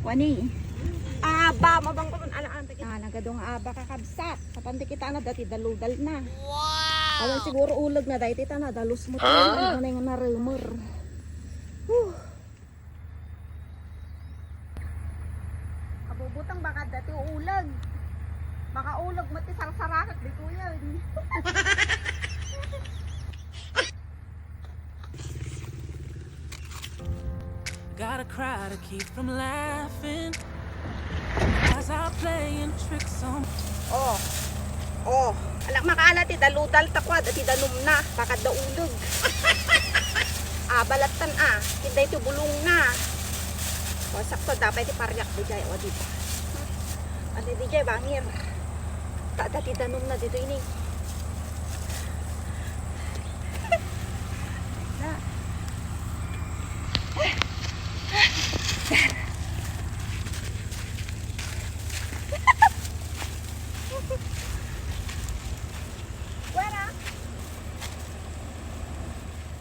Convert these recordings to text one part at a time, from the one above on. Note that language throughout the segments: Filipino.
Wani. Aba, mabang pa man alaan. Nagadong aba kakabsat. Sa panti kita na dati daludal na. Wow! Awan siguro ulag na dahil kita na dalos mo tayo. Ano na yung narumor. Kabubutang baka dati ulag. Baka ulag mati sarsarakat di kuya. Gotta cry to keep from laughing as I playing tricks on. Oh, alak makala ti daludal takwad at ti danum na baka da ulag. Balatan kinday ti bulong na. O sakto dapat ti paryak di jay o di ba. Ate di jay bangir. Tak ti danum na dito ini.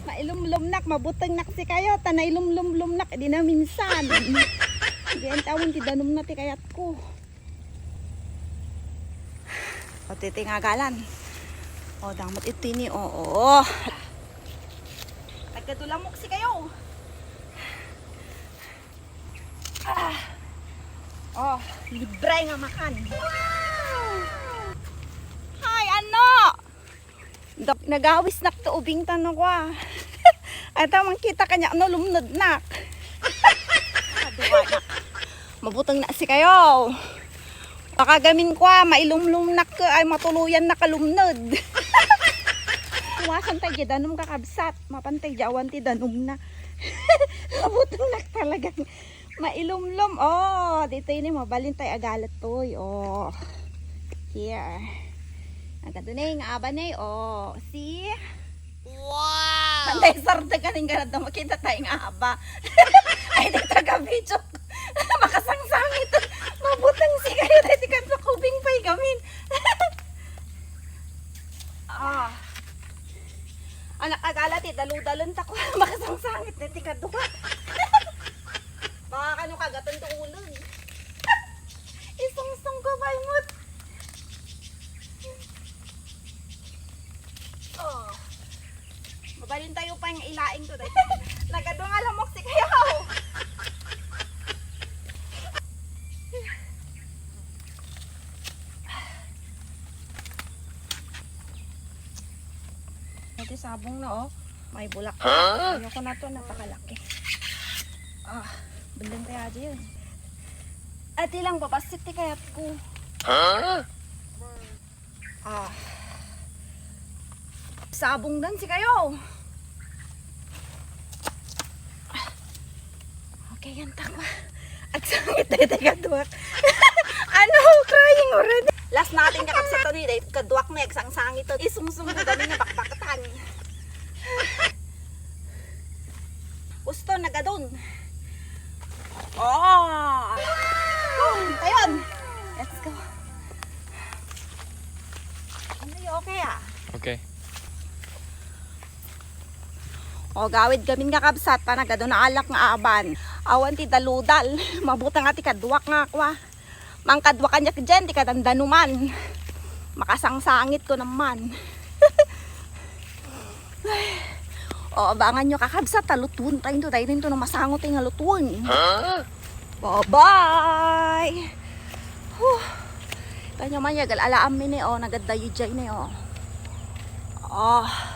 Mailumlumnak, mabutang nak si kayo, tanay lumlumlumnak, di na minsan. Di ang tawon, ti danum na ti kayat ko. O titingagalan. O damot ito ni, oo. Nagkadulamok si kayo. Libre nga makan. Hi, ano? Nagawis nak to ubing tanong ko. At tamang kita kanya no lumnod nak. Mabutang na si kayo. Makagamin ko mailumlum nak ay matuluyan na kalumnod. Iwasan tayo danum kakabsat. Mapantay jawan ti danum na. Mabutang nak talagang mailumlum. Oh, dito ini mabalin tayo agalat toy. Oh. Here. Nagaduning abanay. Oh, see? Wow! Panday sarda ka rin ganad na makita tayong aba. Ay, nagtaga-video. Makasangsangit. Mabutang si kayo. Dahil ka sa kubing pa'y gamin. Anak agalat eh. Dalu-dalun tako. Makasangsangit. Dahil ka duwa. Baka kano kagatan to ulog. Isang-sang ko ba yung Mabalin tayo pa yung ilaing to. Nagadong alamok si kayo. Ito sabong na may bulak. Ayoko na to, napakalaki. Bendeng tayo aja yun. At ilang babasit ti kayat ko. Sabong dan si kayo. Okay, yan takwa. Agsangit tayo kaduwak. Ano? Crying already. Last natin kakapsat to nila. Kaduwak na agsang-sangit to. Isungsung na dami nga bakbakatan. Gusto nagadon. Tayon. Let's go. Ano yung okay Okay. Gawid gamin nga kabsat pa nagado na alak nga aban. Awan ti daludal. Mabuta nga ti kadwak nga kwa. Mangkadwa kanya dyan ti kadandanuman. Makasangsangit ko naman. Abangan nyo kakabsat talutun tayo rin to na masangot yung alutun. Bye-bye. Kanya man yagal alaam mi ni nagadayo dyan ni Ah.